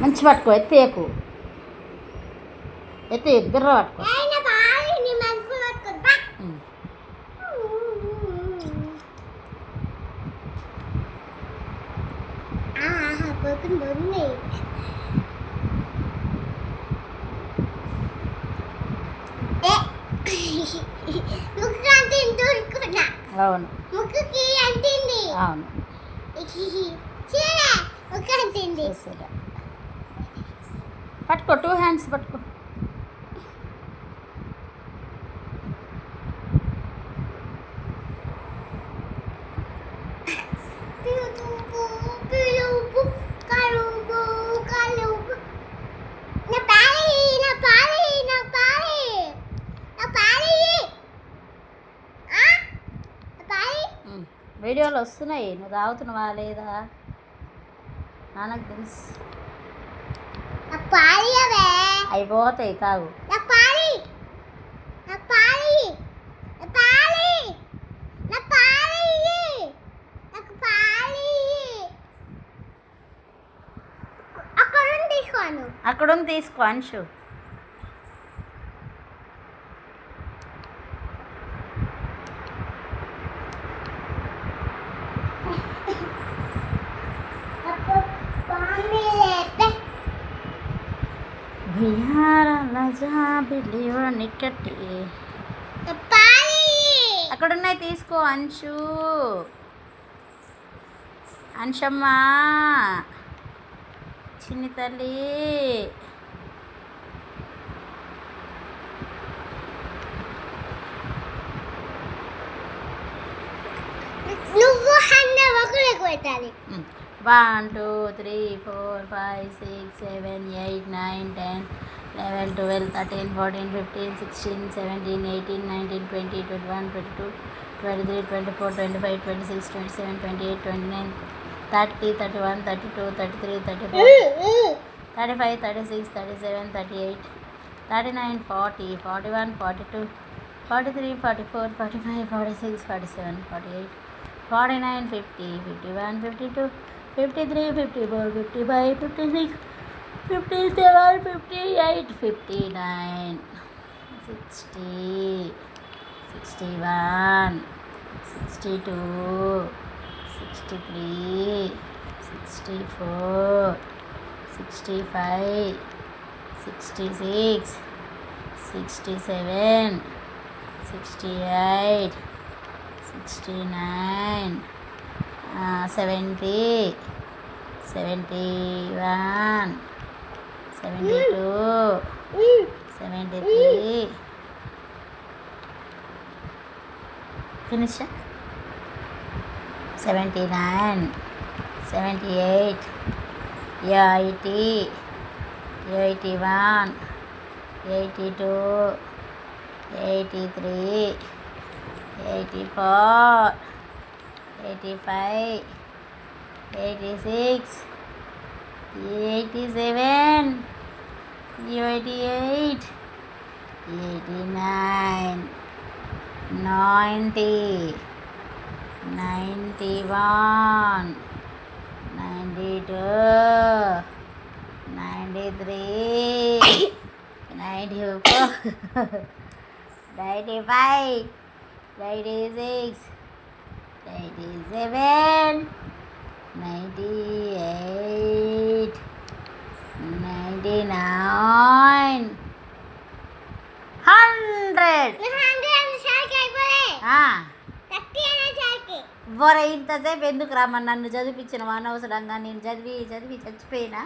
మంచి పట్టుకో, ఎత్తేయకు, ఎత్తే బిర్ర పట్టుకో. అవును అవును పట్టుకో, 2 హ్యాండ్స్ పట్టుకో. వీడియోలు వస్తున్నాయి, నువ్వు తాగుతున్నావా లేదా నాన్నకు తెలుసు. అయిపోతాయి, తాగు. అక్కడ తీసుకో అంశు. అక్కడ ఉన్నాయి, తీసుకో అంశు. అంశమ్మా, చిన్ని తల్లి. నువ్వు 1 2 3 4 5 6 7 8 9 10 11 12 13 14 15 16 17 18 19 20 21 22 23 24 25 26 27 28 29 30 31 32 33 34 35 36 37 38 39 40 41 42 43 44 45 46 47 48 49 50 51 52 53 54 55 56 57 58 59 60 61 62 63 64 65 66 67 68 69 70 71 72 73 finish 79 78 80 81 82 83 84 85 86 87 88 89 90 91 92 93 94 95 96 97 98 99 100 వరే ఇంతసేపు ఎందుకు రామ్మ నన్ను చదివించిన అనవసరంగా నేను చదివి చదివిపోయినా